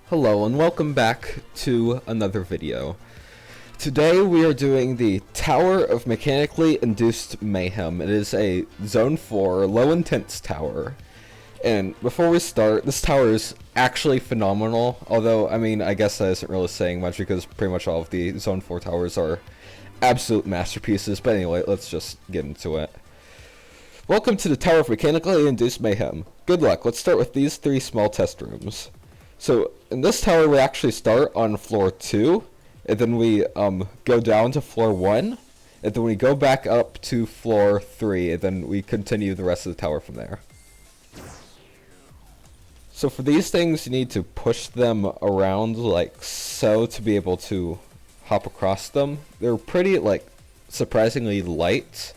Hello and welcome back to another video. Today we are doing the Tower of Mechanically Induced Mayhem. It is a Zone 4 low intense tower. And before we start, this tower is actually phenomenal. Although, I mean, I guess that isn't really saying much because pretty much all of the Zone 4 towers are absolute masterpieces. But anyway, let's just get into it. Welcome to the Tower of Mechanically Induced Mayhem. Good luck. Let's start with these 3 small test rooms. So in this tower we actually start on floor 2, and then we go down to floor 1, and then we go back up to floor 3, and then we continue the rest of the tower from there. So for these things you need to push them around like so to be able to hop across them. They're pretty like surprisingly light,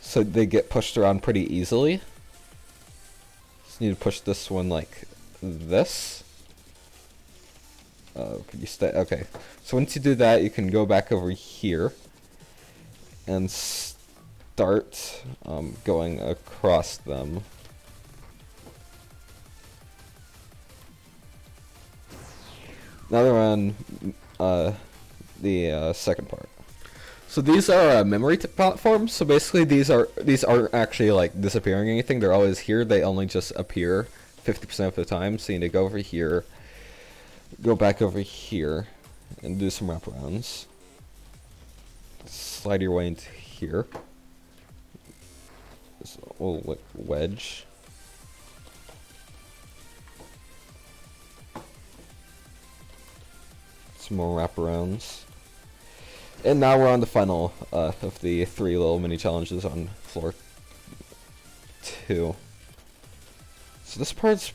so they get pushed around pretty easily. Just need to push this one like this. Could you stay? Okay. So once you do that, you can go back over here and start going across them. Now they're on the second part. So these are memory platforms. So basically, these aren't actually like disappearing or anything. They're always here. They only just appear 50% of the time. So you need to go over here, go back over here, and do some wraparounds. Slide your way into here. This little like wedge. Some more wraparounds. And now we're on the final of the 3 little mini challenges on floor 2. So this part's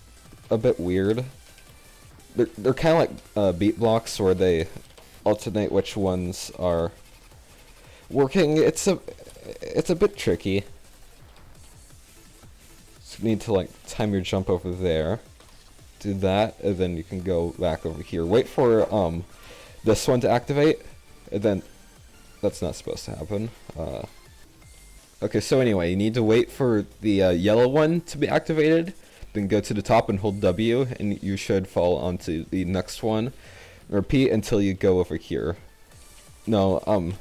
a bit weird. They're kind of like beat blocks where they alternate which ones are working. It's a bit tricky. So you need to like time your jump over there. Do that, and then you can go back over here. Wait for this one to activate, and then that's not supposed to happen. Okay, so anyway, you need to wait for the yellow one to be activated. Then go to the top and hold W, and you should fall onto the next one. Repeat until you go over here. No,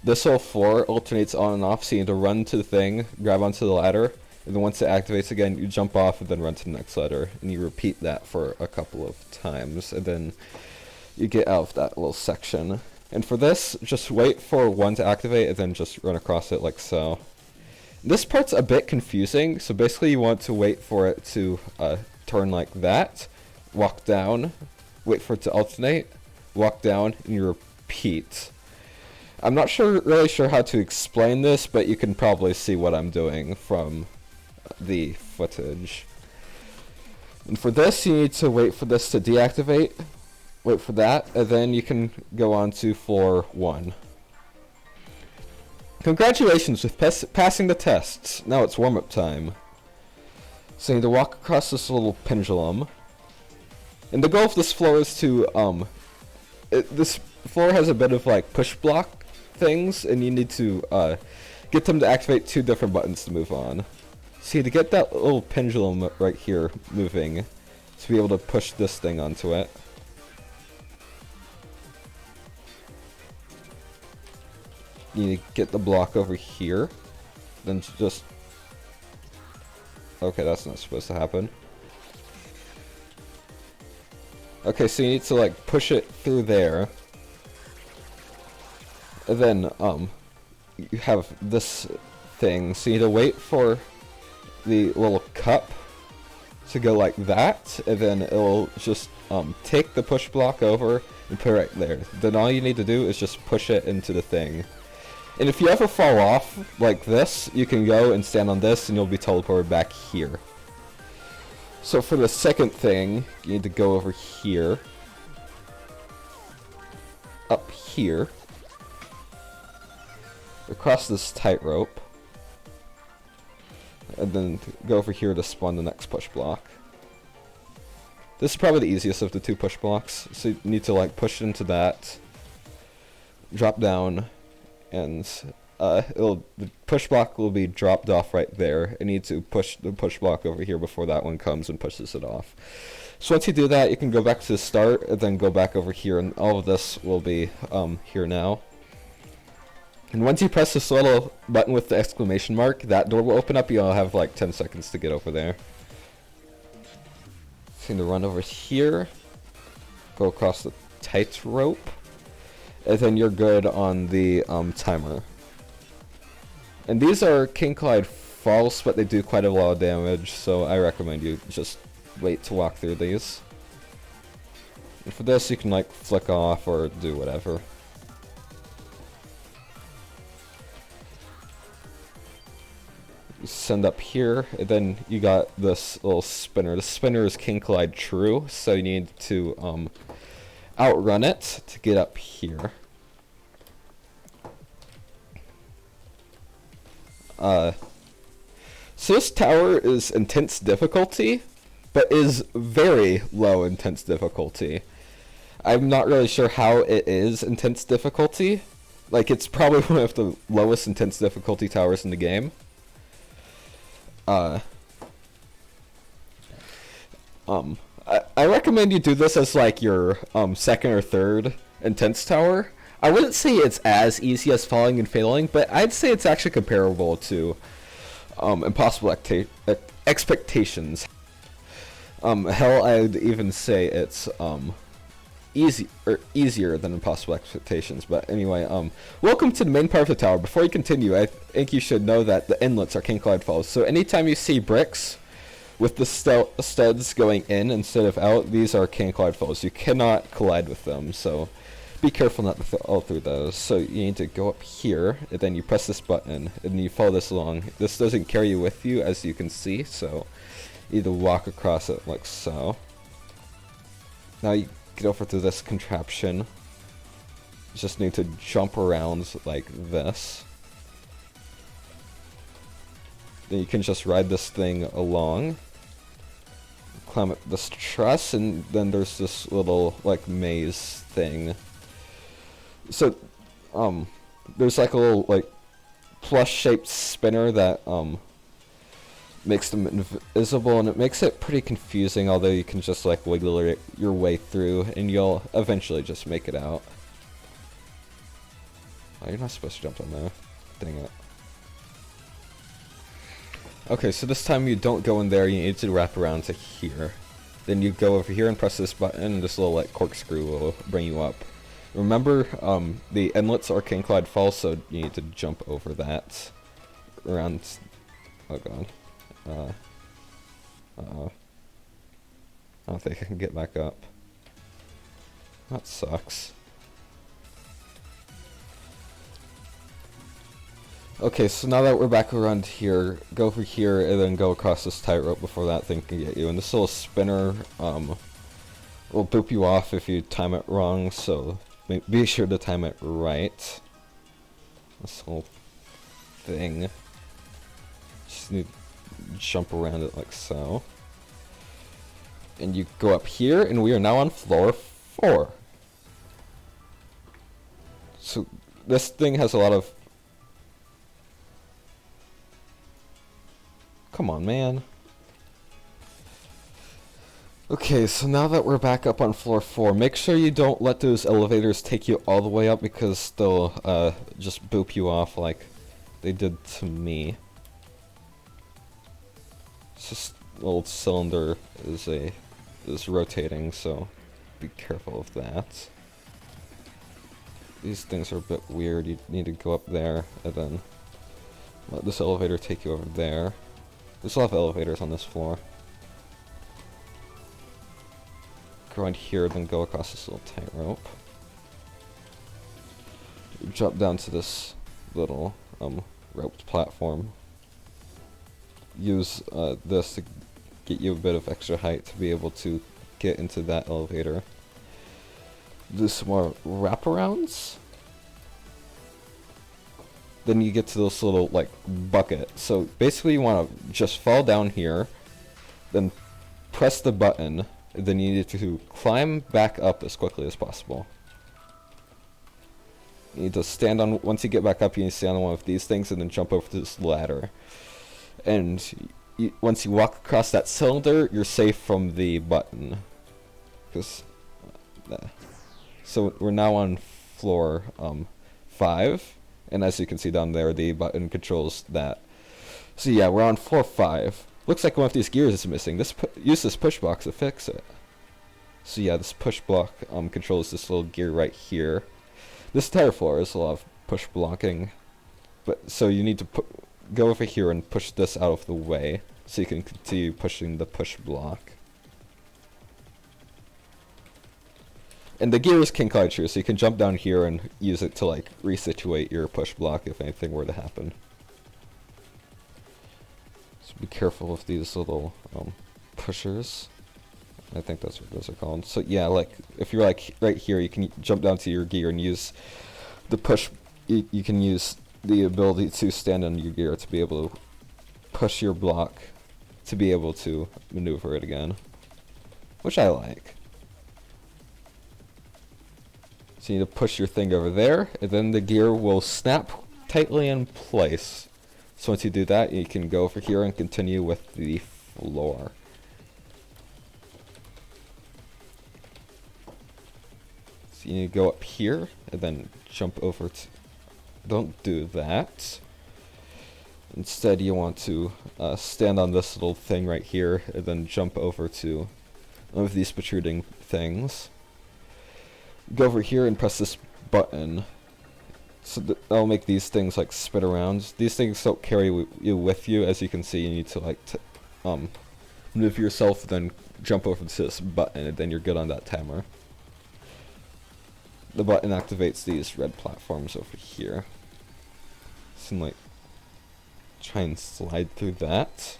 this whole floor alternates on and off, so you need to run to the thing, grab onto the ladder, and then once it activates again, you jump off and then run to the next ladder, and you repeat that for a couple of times, and then you get out of that little section. And for this, just wait for one to activate, and then just run across it like so. This part's a bit confusing, so basically you want to wait for it to turn like that, walk down, wait for it to alternate, walk down, and you repeat. I'm not really sure how to explain this, but you can probably see what I'm doing from the footage. And for this, you need to wait for this to deactivate, wait for that, and then you can go on to floor 1. Congratulations with passing the tests. Now it's warm-up time. So you need to walk across this little pendulum. And the goal of this floor is to, this floor has a bit of like push block things, and you need to get them to activate 2 different buttons to move on. So you need to get that little pendulum right here moving to be able to push this thing onto it. You need to get the block over here, then just... Okay, that's not supposed to happen. Okay, so you need to like push it through there. And then, you have this thing, so you need to wait for the little cup to go like that, and then it'll just, take the push block over and put it right there. Then all you need to do is just push it into the thing. And if you ever fall off like this, you can go and stand on this and you'll be teleported back here. So for the second thing, you need to go over here, up here, across this tightrope, and then go over here to spawn the next push block. This is probably the easiest of the 2 push blocks, so you need to like push into that, drop down, and the push block will be dropped off right there. I need to push the push block over here before that one comes and pushes it off. So once you do that, you can go back to the start and then go back over here, and all of this will be here now. And once you press this little button with the exclamation mark, that door will open up. You'll have like 10 seconds to get over there. So you need to run over here, go across the tightrope, and then you're good on the timer. And these are King Collide false, but they do quite a lot of damage, so I recommend you just wait to walk through these. And for this, you can like flick off or do whatever. Send up here, and then you got this little spinner. The spinner is King Collide true, so you need to outrun it to get up here. So this tower is intense difficulty, but is very low intense difficulty. I'm not really sure how it is intense difficulty. Like, it's probably one of the lowest intense difficulty towers in the game. I recommend you do this as like your second or third intense tower. I wouldn't say it's as easy as Falling and Failing, but I'd say it's actually comparable to Impossible Expectations. Hell, I'd even say it's easier than Impossible Expectations. But anyway, welcome to the main part of the tower. Before you continue, I think you should know that the inlets are King Collide falls. So anytime you see bricks with the studs going in instead of out, these are King Collide falls. You cannot collide with them, so be careful not to fall through those. So you need to go up here, and then you press this button, and you follow this along. This doesn't carry you with you, as you can see, so you need to walk across it like so. Now you get over to this contraption. You just need to jump around like this. Then you can just ride this thing along. Climb up this truss, and then there's this little like maze thing. So there's like a little like plus shaped spinner that makes them invisible, and it makes it pretty confusing, although you can just like wiggle your way through and you'll eventually just make it out. Oh, you're not supposed to jump on there. Dang it. Okay, so this time you don't go in there, you need to wrap around to here. Then you go over here and press this button, and this little like corkscrew will bring you up. Remember, the inlets are King Collide falls, so you need to jump over that. Around... oh god. Uh-oh. I don't think I can get back up. That sucks. Okay, so now that we're back around here, go over here and then go across this tightrope before that thing can get you. And this little spinner will boop you off if you time it wrong, so be sure to time it right. This whole thing. Just need to jump around it like so. And you go up here, and we are now on floor 4. So this thing has a lot of... come on, man. Okay, so now that we're back up on floor 4, make sure you don't let those elevators take you all the way up, because they'll just boop you off like they did to me. It's just a little cylinder is rotating, so be careful of that. These things are a bit weird. You need to go up there and then let this elevator take you over there. There's a lot of elevators on this floor. Go around here, then go across this little tightrope. Jump down to this little roped platform. Use this to get you a bit of extra height to be able to get into that elevator. Do some more wraparounds. Then you get to this little like bucket. So basically you want to just fall down here, then press the button, and then you need to climb back up as quickly as possible. You need to stand on, once you get back up, you need to stand on one of these things and then jump over to this ladder. And once you walk across that cylinder, you're safe from the button. Cause, so we're now on floor 5, and as you can see down there, the button controls that. So yeah, we're on floor 5. Looks like one of these gears is missing. Use this push block to fix it. So yeah, this push block controls this little gear right here. This entire floor is a lot of push blocking, but so you need to go over here and push this out of the way so you can continue pushing the push block. And the gears can collide here, so you can jump down here and use it to like resituate your push block if anything were to happen. So be careful of these little pushers. I think that's what those are called. So yeah, like if you're like right here, you can jump down to your gear and use the push. You can use the ability to stand on your gear to be able to push your block to be able to maneuver it again, which I like. So you need to push your thing over there, and then the gear will snap tightly in place. So once you do that, you can go over here and continue with the floor. So you need to go up here, and then jump over to... Don't do that. Instead, you want to stand on this little thing right here, and then jump over to one of these protruding things. Go over here and press this button. So that'll make these things like spin around. These things don't carry you with you, as you can see. You need to like move yourself, then jump over to this button, and then you're good on that timer. The button activates these red platforms over here. So like try and slide through that.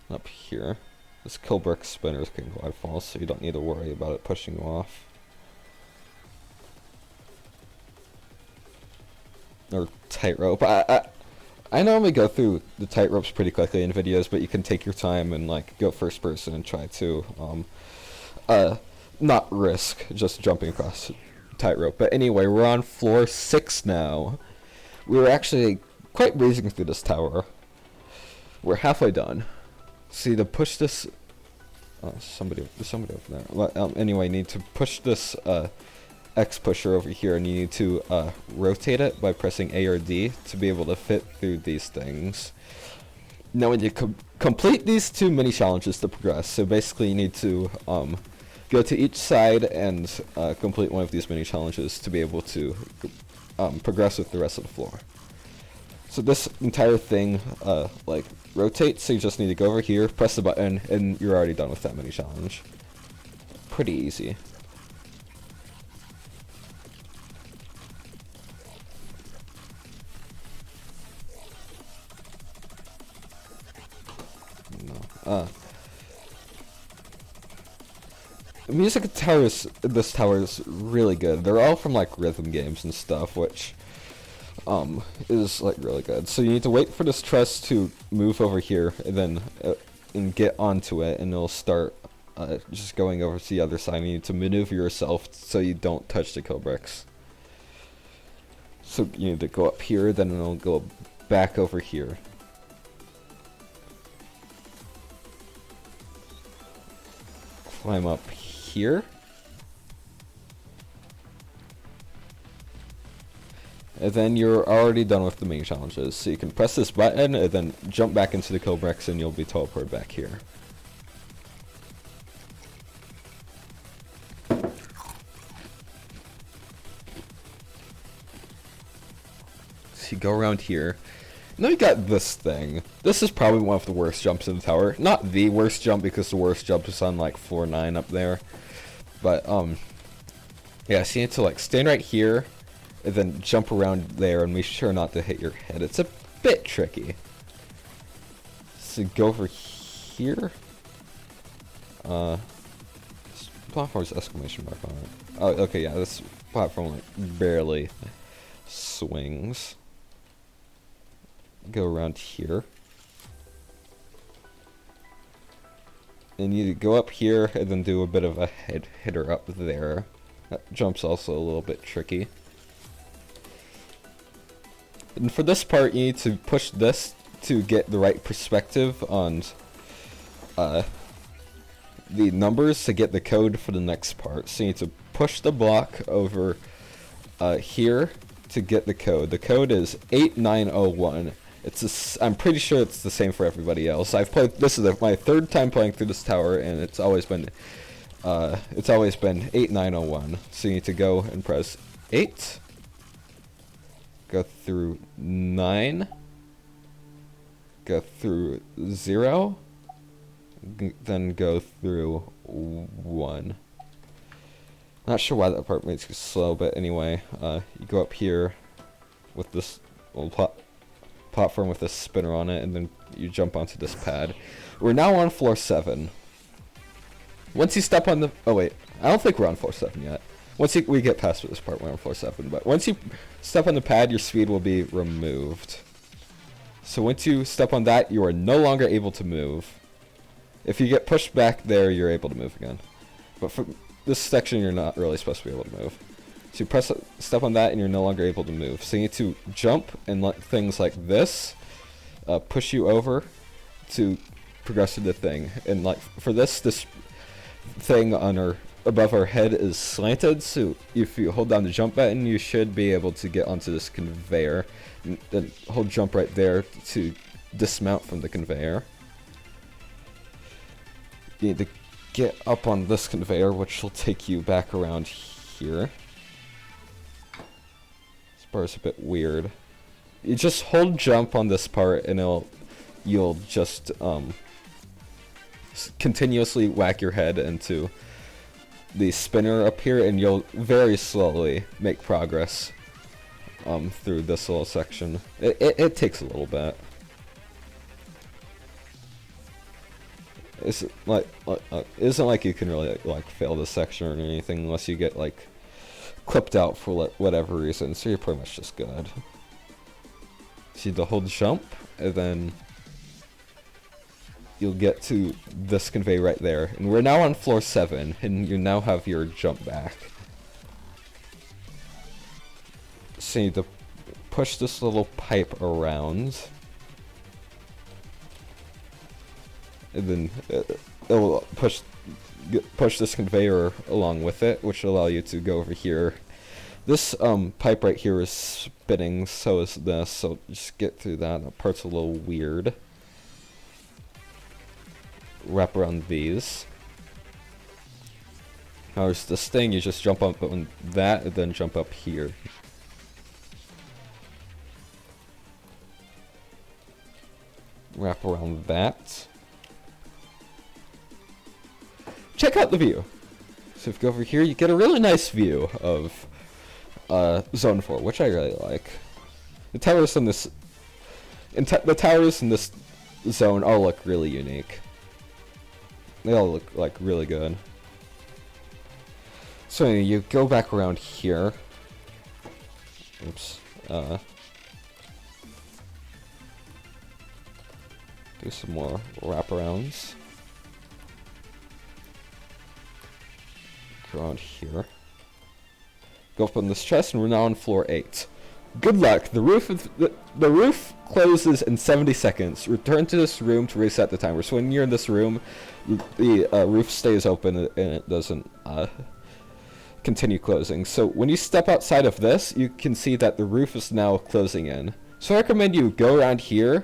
Up here. This kill brick spinners can glide fall, so you don't need to worry about it pushing you off. Or tightrope. I normally go through the tightropes pretty quickly in videos, but you can take your time and like go first person and try to not risk just jumping across tightrope. But anyway, we're on floor 6 now. We were actually quite breezing through this tower. We're halfway done. See, to push this... there's somebody over there. Well, anyway, you need to push this X pusher over here, and you need to rotate it by pressing A or D to be able to fit through these things. Now when you complete these 2 mini challenges to progress, so basically you need to go to each side and complete one of these mini challenges to be able to progress with the rest of the floor. So this entire thing like rotates, so you just need to go over here, press the button, and you're already done with that mini challenge. Pretty easy. No. The music of this tower is really good. They're all from like rhythm games and stuff, which is like really good. So you need to wait for this truss to move over here, and then and get onto it, and it'll start just going over to the other side. You need to maneuver yourself so you don't touch the kill bricks. So you need to go up here, then it'll go back over here. Climb up here. And then you're already done with the main challenges. So you can press this button and then jump back into the kill bricks, and you'll be teleported back here. So you go around here. Now you got this thing. This is probably one of the worst jumps in the tower. Not the worst jump, because the worst jump is on like floor 9 up there. But yeah, so you need to like stand right here and then jump around there and make sure not to hit your head. It's a bit tricky. So go over here. This platform's exclamation mark on it. Oh, okay, yeah, this platform like barely swings. Go around here. And you go up here and then do a bit of a head hitter up there. That jump's also a little bit tricky. And for this part, you need to push this to get the right perspective on the numbers to get the code for the next part. So you need to push the block over here to get the code. The code is 8901. I'm pretty sure it's the same for everybody else. I've played. This is my third time playing through this tower, and it's always been 8901. So you need to go and press 8. Go through 9. Go through 0. Then go through 1. Not sure why that part makes you slow, but anyway, you go up here with this little platform with a spinner on it, and then you jump onto this pad. We're now on floor 7. Once you step on the... Oh wait, I don't think we're on floor 7 yet. We get past this part, we're on floor 7. But once you step on the pad, your speed will be removed. So once you step on that, you are no longer able to move. If you get pushed back there, you're able to move again. But for this section, you're not really supposed to be able to move. So you step on that, and you're no longer able to move. So you need to jump and let things like this push you over to progress to the thing. And like for this thing on above our head is slanted. So if you hold down the jump button, you should be able to get onto this conveyor. And then hold jump right there to dismount from the conveyor. You need to get up on this conveyor, which will take you back around here. This part is a bit weird. You just hold jump on this part, and you'll just continuously whack your head into the spinner up here, and you'll very slowly make progress through this little section. It takes a little bit. It's isn't like you can really like fail this section or anything unless you get like clipped out for whatever reason. So you're pretty much just good. See the hold jump, and then you'll get to this conveyor right there. And we're now on floor 7, and you now have your jump back. So you need to push this little pipe around. And then it'll push this conveyor along with it, which will allow you to go over here. This pipe right here is spinning, so is this, so just get through that. That part's a little weird. Wrap around these. Now there's this thing, you just jump up on that, and then jump up here. Wrap around that. Check out the view. So if you go over here, you get a really nice view of Zone 4, which I really like. The towers in this, the towers in this zone all look really unique. They all look like really good. So anyway, you go back around here. Oops. Do some more wraparounds. Around here. Go up on this chest, and we're now on floor 8. Good luck. The roof closes in 70 seconds. Return to this room to reset the timer. So when you're in this room, the roof stays open and it doesn't continue closing. So when you step outside of this, you can see that the roof is now closing in. So I recommend you go around here,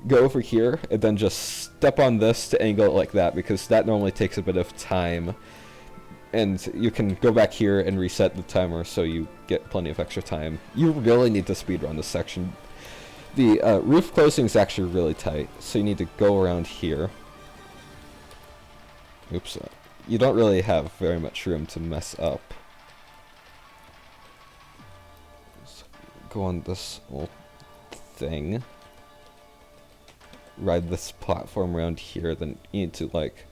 go over here, and then just step on this to angle it like that, because that normally takes a bit of time. And you can go back here and reset the timer so you get plenty of extra time. You really need to speedrun this section. The roof closing is actually really tight, so you need to go around here. Oops, you don't really have very much room to mess up. Just go on this little thing. Ride this platform around here, then you need to like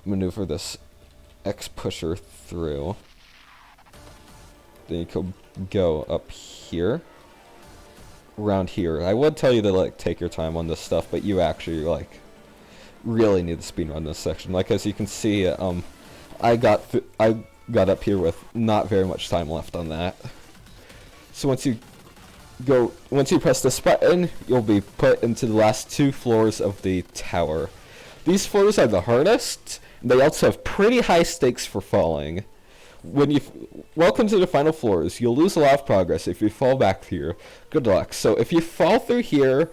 maneuver this X pusher through. Then you could go up here, around here. I would tell you to like take your time on this stuff, but you actually like really need to speedrun this section. Like as you can see, I got up here with not very much time left on that. So once you press this button, you'll be put into the last 2 floors of the tower. These floors are the hardest, They also have pretty high stakes for falling. Welcome to the final floors. You'll lose a lot of progress if you fall back here. Good luck. So if you fall through here,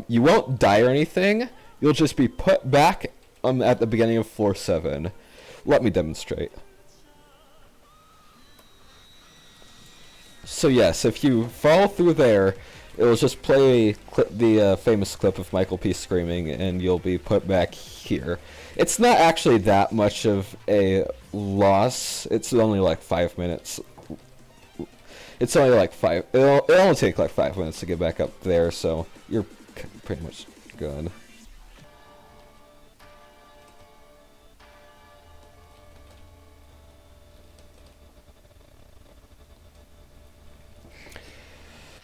you won't die or anything. You'll just be put back at the beginning of floor 7. Let me demonstrate. So yes, if you fall through there, it will just play the famous clip of Michael P. screaming, and you'll be put back here. It's not actually that much of a loss. It's only like 5 minutes. It's only like it'll only take like 5 minutes to get back up there, so you're pretty much good.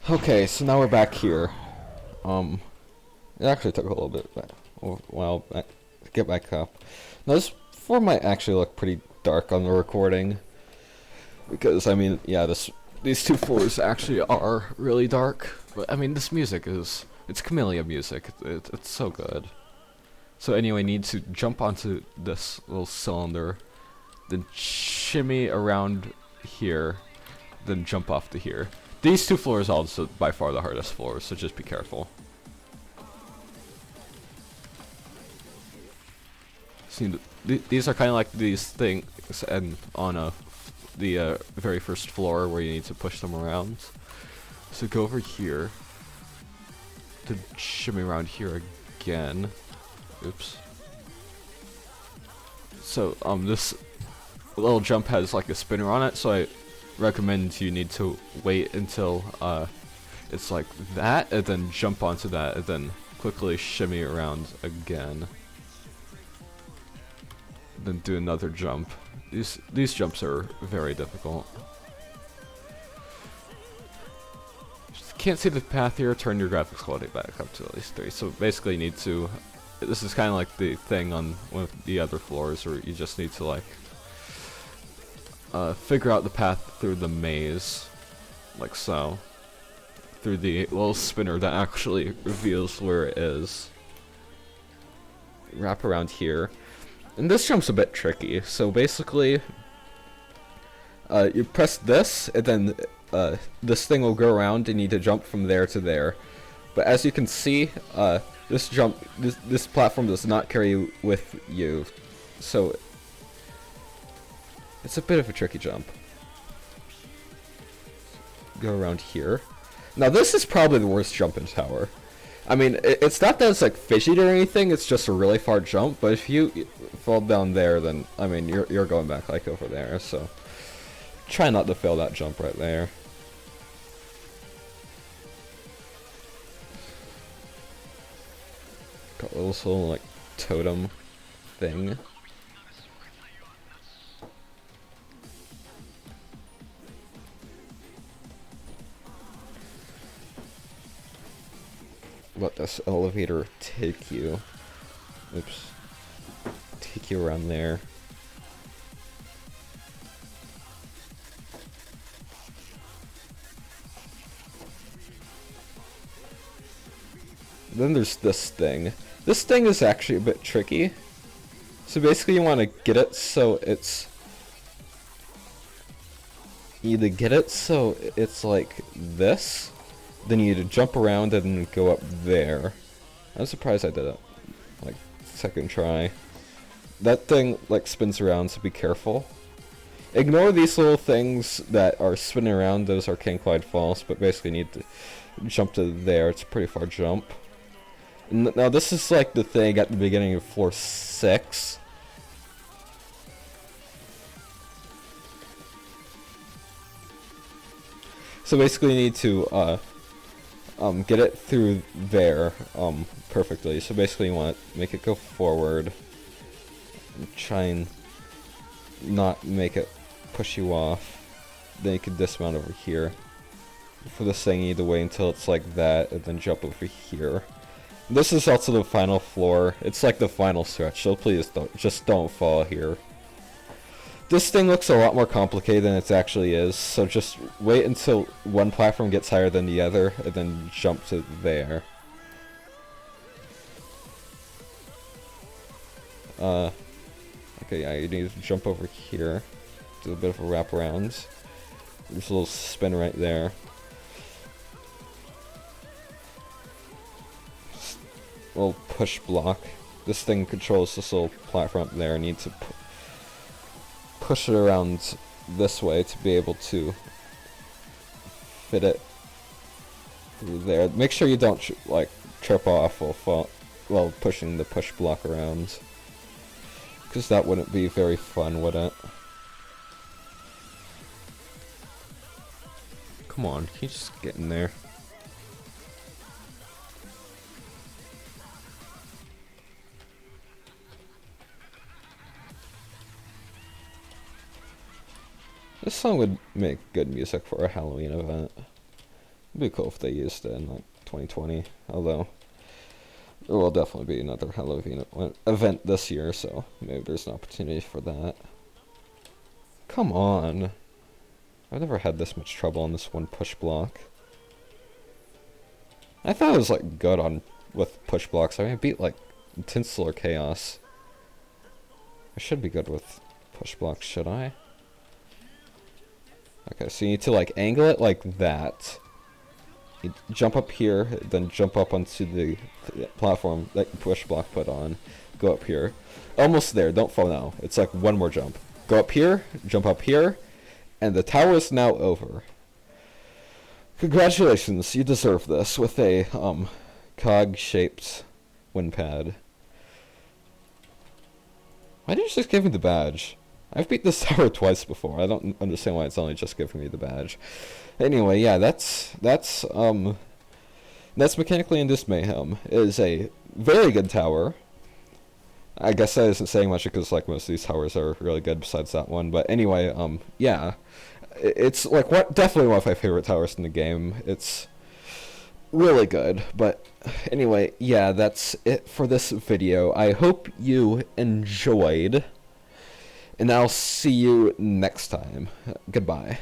Okay, so now we're back here. It actually took a little bit while back to get back up. Now this floor might actually look pretty dark on the recording, because I mean, yeah, these 2 floors actually are really dark. But I mean, this music it's Camellia music. It's so good. So anyway, need to jump onto this little cylinder, then shimmy around here, then jump off to here. These 2 floors are also by far the hardest floors, so just be careful. See, these are kind of like these things and on the very first floor where you need to push them around. So go over here, to shimmy around here again. Oops. So this little jump has like a spinner on it, so I recommend you need to wait until it's like that, and then jump onto that, and then quickly shimmy around again. Then do another jump. These jumps are very difficult. Just can't see the path here. Turn your graphics quality back up to at least 3. So basically, you need to. This is kind of like the thing on one of the other floors, where you just need to like figure out the path through the maze, like so, through the little spinner that actually reveals where it is. Wrap around here, and this jump's a bit tricky. So basically, you press this, and then this thing will go around, and you need to jump from there to there. But as you can see, this platform does not carry you with you, so it's a bit of a tricky jump. Go around here. Now this is probably the worst jump in tower. I mean, it's not that it's like fidgety or anything, it's just a really far jump, but if you fall down there, then, I mean, you're going back like over there, so try not to fail that jump right there. Got a little like totem thing. Let this elevator take you. Oops. Take you around there. Then there's this thing. This thing is actually a bit tricky. So basically you want to get it so it's... You either get it so it's like this, then you need to jump around and go up there. I'm surprised I did it. Like, second try. That thing, like, spins around, so be careful. Ignore these little things that are spinning around, those are King-Clyde Falls, but basically you need to jump to there. It's a pretty far jump. Now this is like the thing at the beginning of floor 6. So basically you need to get it through there perfectly. So basically you want to make it go forward and try and not make it push you off. Then you can dismount over here. For this thing you need to wait until it's like that and then jump over here. This is also the final floor. It's like the final stretch, so please don't fall here. This thing looks a lot more complicated than it actually is, so just wait until one platform gets higher than the other, and then jump to there. Okay, yeah, you need to jump over here. Do a bit of a wraparound. There's a little spin right there. Little push block. This thing controls this little platform up there. I need to push it around this way to be able to fit it through there. Make sure you don't like trip off while pushing the push block around, because that wouldn't be very fun, would it? Come on, can you just get in there? This song would make good music for a Halloween event. It'd be cool if they used it in like 2020, although there will definitely be another Halloween event this year, so maybe there's an opportunity for that. Come on. I've never had this much trouble on this one push block. I thought it was like good with push blocks. I mean, I beat like Tinsel or Chaos. I should be good with push blocks, should I? Okay, so you need to like angle it like that. You jump up here, then jump up onto the platform that push block put on. Go up here. Almost there, don't fall now. It's like one more jump. Go up here, jump up here, and the tower is now over. Congratulations, you deserve this with a cog-shaped wind pad. Why did you just give me the badge? I've beat this tower twice before. I don't understand why it's only just giving me the badge. Anyway, yeah, that's Mechanically Induced Mayhem. It is a very good tower. I guess that isn't saying much because like most of these towers are really good besides that one. But anyway, yeah, it's like definitely one of my favorite towers in the game. It's really good. But anyway, yeah, that's it for this video. I hope you enjoyed. And I'll see you next time. Goodbye.